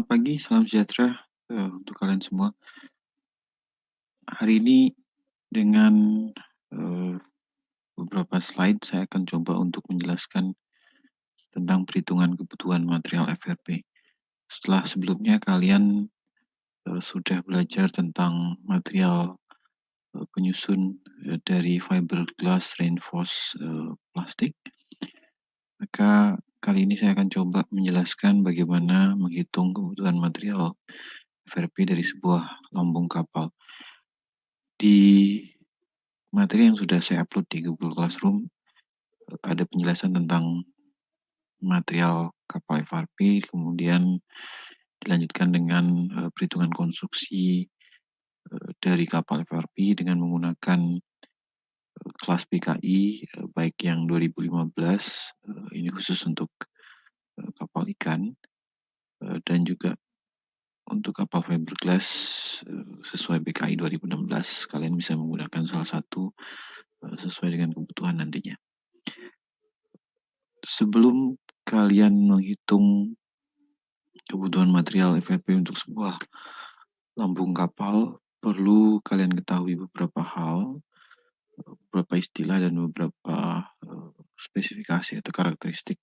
Pagi, salam sejahtera untuk kalian semua. Hari ini dengan eh, beberapa slide saya akan coba untuk menjelaskan tentang perhitungan kebutuhan material FRP. Setelah sebelumnya kalian sudah belajar tentang material penyusun dari fiberglass reinforced plastik, maka kali ini saya akan coba menjelaskan bagaimana menghitung kebutuhan material FRP dari sebuah lambung kapal. Di materi yang sudah saya upload di Google Classroom, ada penjelasan tentang material kapal FRP, kemudian dilanjutkan dengan perhitungan konstruksi dari kapal FRP dengan menggunakan kelas PKI, baik yang 2015, ini khusus untuk kapal ikan, dan juga untuk kapal fiberglass sesuai PKI 2016. Kalian bisa menggunakan salah satu sesuai dengan kebutuhan nantinya. Sebelum kalian menghitung kebutuhan material FFP untuk sebuah lambung kapal, perlu kalian ketahui beberapa hal, beberapa istilah dan beberapa spesifikasi atau karakteristik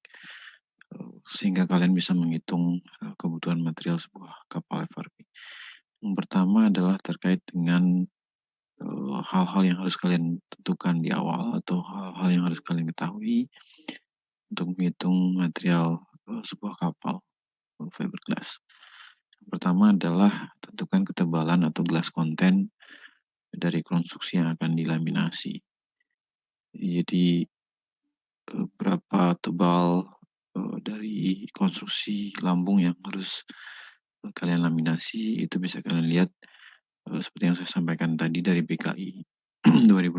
sehingga kalian bisa menghitung kebutuhan material sebuah kapal FRP. Yang pertama adalah terkait dengan hal-hal yang harus kalian tentukan di awal atau hal-hal yang harus kalian ketahui untuk menghitung material sebuah kapal fiberglass. Yang pertama adalah tentukan ketebalan atau glass content dari konstruksi yang akan dilaminasi. Jadi berapa tebal dari konstruksi lambung yang harus kalian laminasi itu bisa kalian lihat seperti yang saya sampaikan tadi dari BKI 2016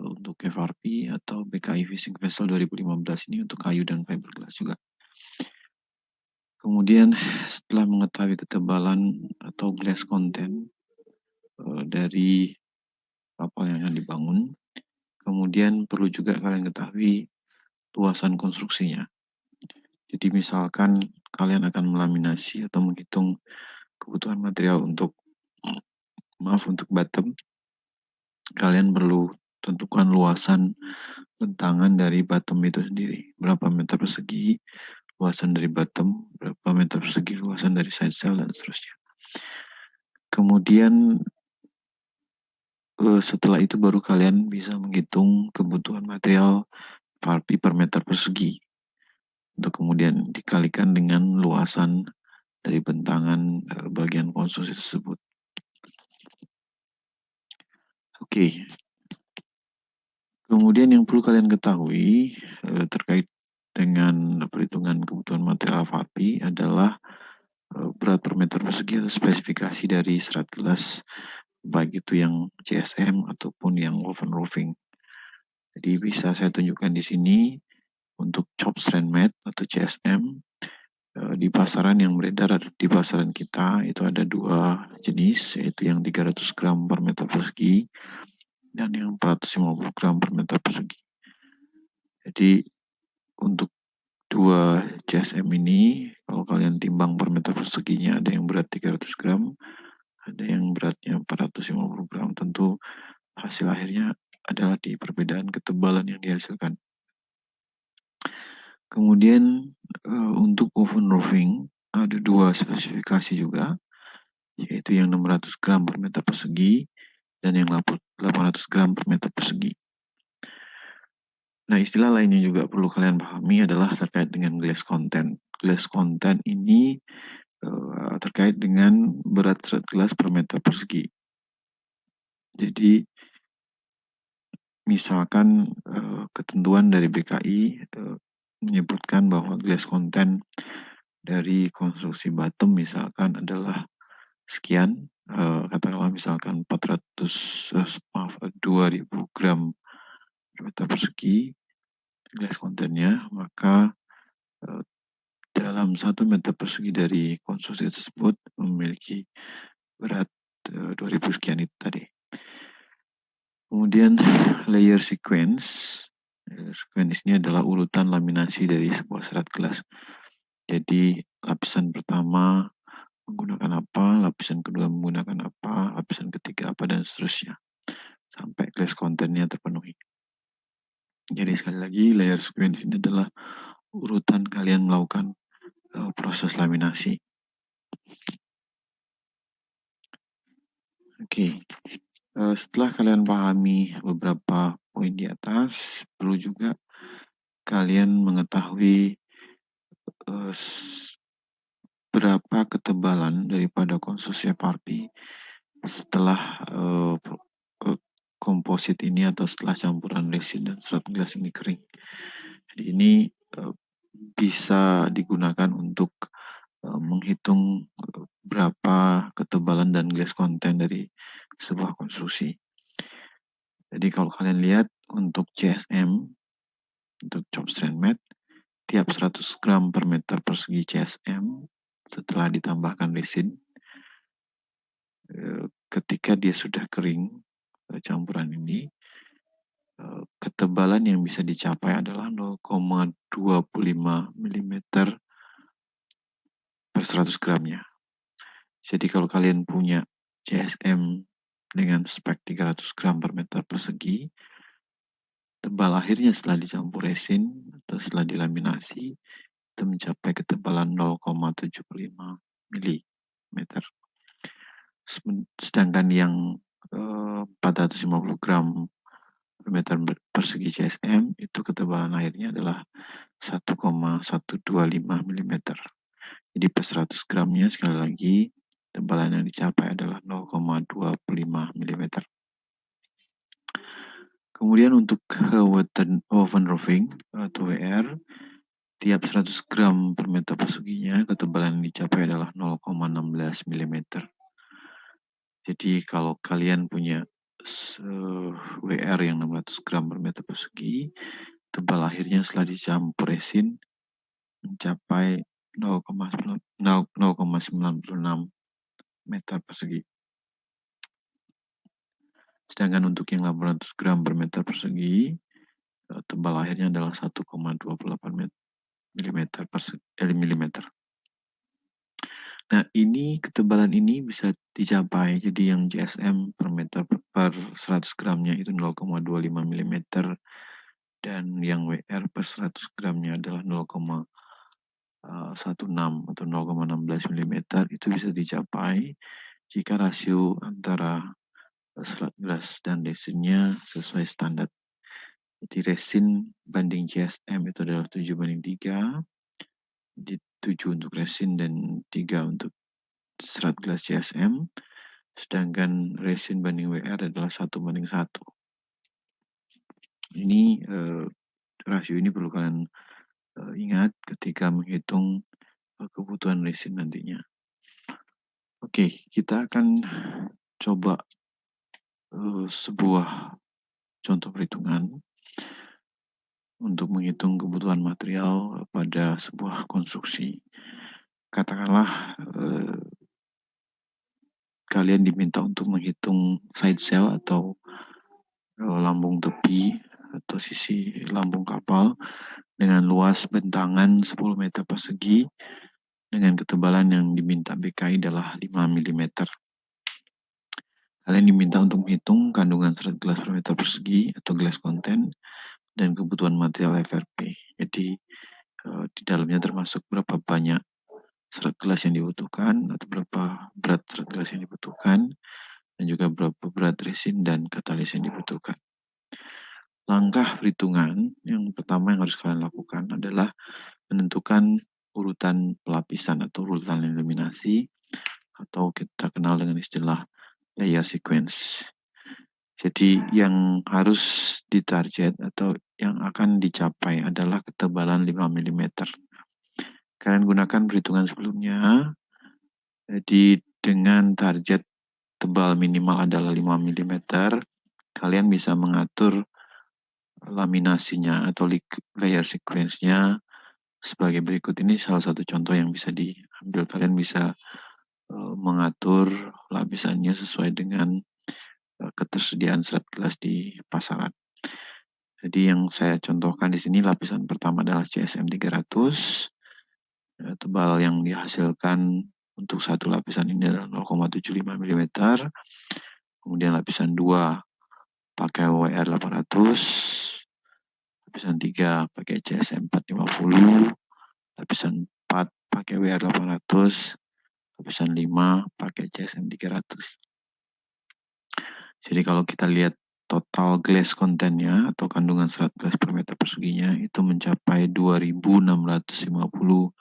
untuk FRP atau BKI Fishing Vessel 2015 ini untuk kayu dan fiberglass juga. Kemudian setelah mengetahui ketebalan atau glass content dari kapal yang akan dibangun, kemudian perlu juga kalian ketahui luasan konstruksinya. Jadi misalkan kalian akan melaminasi atau menghitung kebutuhan material untuk bottom, kalian perlu tentukan luasan bentangan dari bottom itu sendiri. Berapa meter persegi luasan dari bottom, berapa meter persegi luasan dari side sail, dan seterusnya. Kemudian setelah itu baru kalian bisa menghitung kebutuhan material FRP per meter persegi. Untuk kemudian dikalikan dengan luasan dari bentangan bagian konstruksi tersebut. Oke. Kemudian yang perlu kalian ketahui terkait dengan perhitungan kebutuhan material FRP adalah berat per meter persegi atau spesifikasi dari serat gelas, baik itu yang CSM ataupun yang woven roofing. Jadi bisa saya tunjukkan di sini untuk chop strand mat atau CSM di pasaran yang beredar di pasaran kita itu ada dua jenis, yaitu yang 300 gram per meter persegi dan yang 450 gram per meter persegi. Jadi untuk dua CSM ini, kalau kalian timbang per meter perseginya, ada yang berat 300 gram, ada yang beratnya 450 gram. Tentu hasil akhirnya adalah di perbedaan ketebalan yang dihasilkan. Kemudian untuk woven roofing ada dua spesifikasi juga, yaitu yang 600 gram per meter persegi dan yang 800 gram per meter persegi. Nah, istilah lainnya juga perlu kalian pahami adalah terkait dengan glass content. Glass content ini terkait dengan berat serat gelas per meter persegi. Jadi, misalkan ketentuan dari BKI menyebutkan bahwa glass content dari konstruksi bottom misalkan adalah sekian, katakanlah misalkan 2000 gram per meter persegi glass contentnya, maka dalam 1 meter persegi dari konstruksi tersebut memiliki berat 2000 sekian itu tadi. Kemudian layer sequence. Layer sequence ini adalah urutan laminasi dari sebuah serat gelas. Jadi lapisan pertama menggunakan apa, lapisan kedua menggunakan apa, lapisan ketiga apa, dan seterusnya. Sampai glass kontennya terpenuhi. Jadi sekali lagi, layer sequence ini adalah urutan kalian melakukan proses laminasi. Oke, setelah kalian pahami beberapa poin di atas, perlu juga kalian mengetahui berapa ketebalan daripada konstruksi FRP setelah komposit ini atau setelah campuran resin dan serat gelas ini kering. Jadi ini bisa digunakan untuk menghitung berapa ketebalan dan glass content dari sebuah konstruksi. Jadi kalau kalian lihat untuk CSM, untuk chop strand mat, tiap 100 gram per meter persegi CSM setelah ditambahkan resin, ketika dia sudah kering, campuran ini, ketebalan yang bisa dicapai adalah 0,25 mm per 100 gramnya. Jadi kalau kalian punya CSM dengan spek 300 gram per meter persegi, tebal akhirnya setelah dicampur resin atau setelah dilaminasi itu mencapai ketebalan 0,75 mm. Sedangkan yang 450 gram per meter persegi CSM itu ketebalan airnya adalah 1,125 mm. Jadi per 100 gramnya sekali lagi tebalan yang dicapai adalah 0,25 mm. Kemudian untuk woven roofing atau WR, tiap 100 gram per meter perseginya ketebalan yang dicapai adalah 0,16 mm. Jadi kalau kalian punya WR yang 600 gram per meter persegi, tebal akhirnya setelah dicampur resin mencapai 0,96 meter persegi. Sedangkan untuk yang 800 gram per meter persegi, tebal akhirnya adalah 1,28 mm. Nah, ini ketebalan ini bisa dicapai. Jadi yang GSM per meter per 100 gramnya itu 0,25 mm dan yang WR per 100 gramnya adalah 0,16 atau 0,16 mm itu bisa dicapai jika rasio antara serat gelas dan resinnya sesuai standar. Jadi resin banding GSM itu adalah 7:3, di 7 untuk resin dan 3 untuk serat gelas GSM, sedangkan resin banding WR adalah 1:1. Ini rasio ini perlu kalian ingat ketika menghitung kebutuhan resin nantinya. Oke, kita akan coba sebuah contoh perhitungan untuk menghitung kebutuhan material pada sebuah konstruksi. Katakanlah kalian diminta untuk menghitung side sail atau lambung tepi atau sisi lambung kapal dengan luas bentangan 10 meter persegi dengan ketebalan yang diminta BKI adalah 5 mm. Kalian diminta untuk menghitung kandungan serat gelas per meter persegi atau glass content dan kebutuhan material FRP. Jadi di dalamnya termasuk berapa banyak serat gelas yang dibutuhkan atau berapa berat serat gelas yang dibutuhkan dan juga berapa berat resin dan katalis yang dibutuhkan. Langkah perhitungan yang pertama yang harus kalian lakukan adalah menentukan urutan pelapisan atau urutan eliminasi atau kita kenal dengan istilah layer sequence. Jadi yang harus ditarget atau yang akan dicapai adalah ketebalan 5 mm. Kalian gunakan perhitungan sebelumnya. Jadi dengan target tebal minimal adalah 5 mm, kalian bisa mengatur laminasinya atau layer sequence-nya sebagai berikut. Ini salah satu contoh yang bisa diambil. Kalian bisa mengatur lapisannya sesuai dengan ketersediaan serat gelas di pasaran. Jadi yang saya contohkan di sini lapisan pertama adalah CSM 300, Tebal yang dihasilkan untuk satu lapisan ini adalah 0,75 mm. Kemudian lapisan 2 pakai WR 800, lapisan 3 pakai CSM 450, lapisan 4 pakai WR 800, lapisan 5 pakai CSM 300. Jadi kalau kita lihat total glass kontennya atau kandungan serat glass per meter perseginya itu mencapai 2.650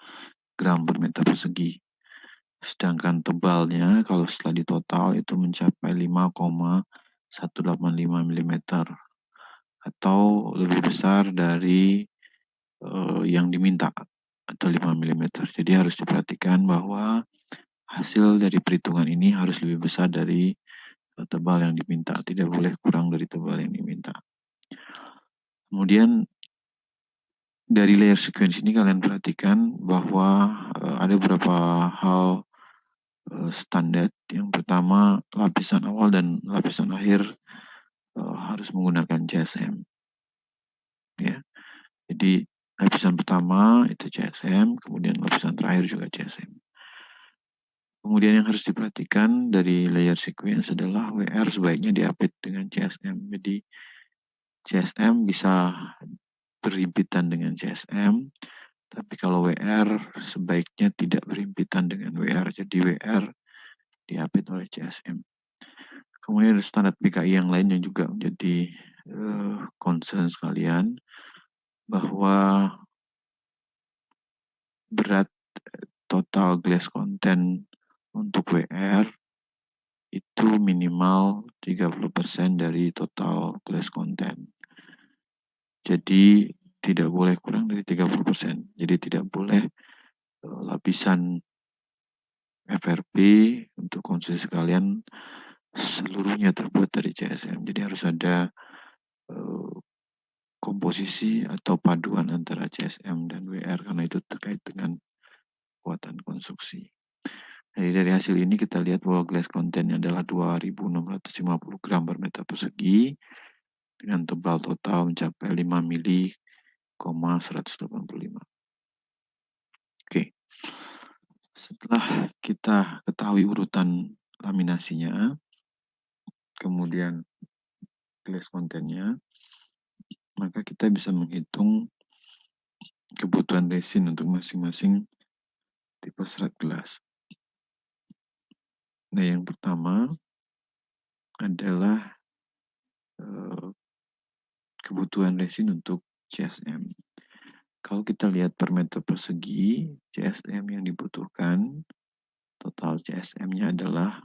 gram per meter persegi. Sedangkan tebalnya kalau setelah ditotal itu mencapai 5,185 mm atau lebih besar dari yang diminta atau 5 mm. Jadi harus diperhatikan bahwa hasil dari perhitungan ini harus lebih besar dari tebal yang diminta, tidak boleh kurang dari tebal yang diminta. Kemudian dari layer sequence ini kalian perhatikan bahwa ada beberapa hal standar. Yang pertama, lapisan awal dan lapisan akhir harus menggunakan CSM. Ya. Jadi lapisan pertama itu CSM, kemudian lapisan terakhir juga CSM. Kemudian yang harus diperhatikan dari layer sequence adalah WR sebaiknya diapit dengan CSM. Jadi CSM bisa berhimpitan dengan CSM, tapi kalau WR sebaiknya tidak berhimpitan dengan WR. Jadi WR diapit oleh CSM. Kemudian ada standar PKI yang lain yang juga menjadi concern sekalian, bahwa berat total glass content untuk WR itu minimal 30% dari total glass content. Jadi tidak boleh kurang dari 30%. Jadi tidak boleh lapisan FRP untuk konsumsi sekalian seluruhnya terbuat dari CSM. Jadi harus ada komposisi atau paduan antara CSM dan WR karena itu terkait dengan kekuatan konstruksi. Jadi dari hasil ini kita lihat bahwa glass content adalah 2.650 gram per meter persegi dengan tebal total mencapai 5 mili, 185. Oke. Setelah kita ketahui urutan laminasinya, kemudian glass contentnya, maka kita bisa menghitung kebutuhan resin untuk masing-masing tipe serat gelas. Nah, yang pertama adalah kebutuhan resin untuk CSM. Kalau kita lihat per meter persegi, CSM yang dibutuhkan, total CSM-nya adalah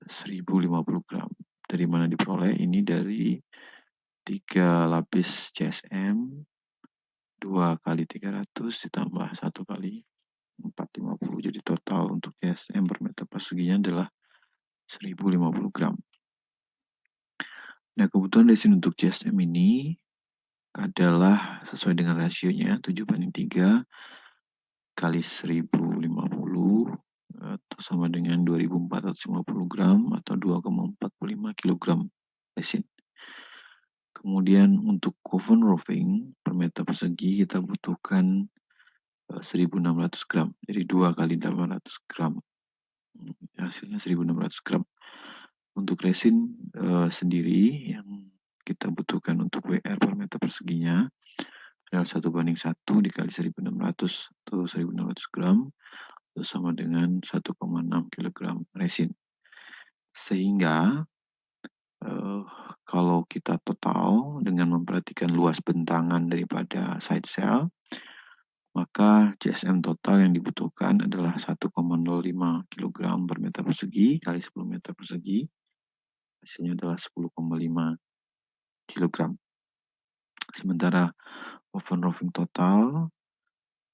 1050 gram. Dari mana diperoleh? Ini dari 3 lapis CSM, 2 kali 300 ditambah 1 kali 450. Jadi total untuk CSM per meter perseginya adalah 1050 gram. Nah, kebutuhan resin untuk CSM ini adalah sesuai dengan rasionya 7:3 kali 1050 atau sama dengan 2450 gram atau 2,45 kilogram resin. Kemudian untuk oven roofing per meter persegi kita butuhkan 1600 gram. Jadi 2 kali 800 gram. Hasilnya 1600 gram. Untuk resin sendiri yang kita butuhkan untuk WR per meter perseginya adalah 1:1 dikali 1600 atau 1600 gram itu sama dengan 1,6 kg resin. Sehingga kalau kita total dengan memperhatikan luas bentangan daripada side cell, maka CSM total yang dibutuhkan adalah 1,05 kg per meter persegi kali 10 meter persegi. Hasilnya adalah 10,5 kg. Sementara oven roofing total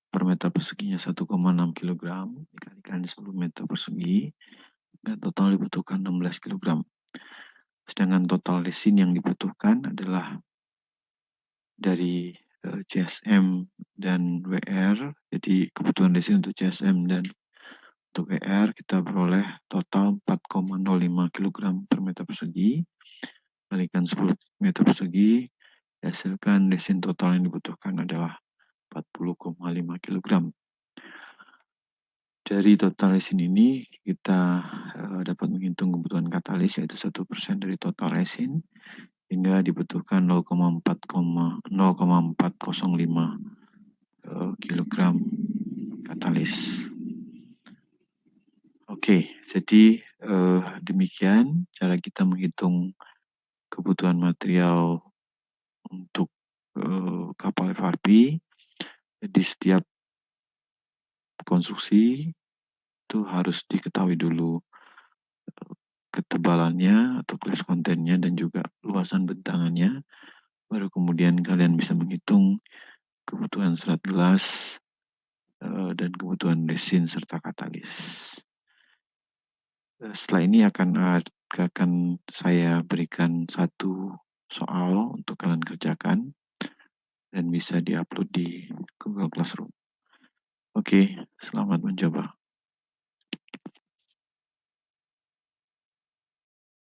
per meter perseginya 1,6 kg dikalikan 10 meter persegi, dan total dibutuhkan 16 kg. Sedangkan total resin yang dibutuhkan adalah dari CSM dan WR. Jadi kebutuhan resin untuk CSM dan untuk WR kita peroleh total 4,05 kg per meter persegi. Kalikan 10 meter persegi, hasilkan resin total yang dibutuhkan adalah 40,5 kg. Dari total resin ini kita dapat menghitung kebutuhan katalis yaitu 1% dari total resin hingga dibutuhkan 0,405 kilogram katalis. Oke, jadi demikian cara kita menghitung kebutuhan material untuk kapal FRP. Jadi setiap konstruksi itu harus diketahui dulu ketebalannya atau kelas kontennya dan juga luasan bentangannya. Baru kemudian kalian bisa menghitung kebutuhan serat gelas dan kebutuhan resin serta katalis. Setelah ini akan saya berikan satu soal untuk kalian kerjakan dan bisa diupload di Google Classroom. Oke, selamat mencoba.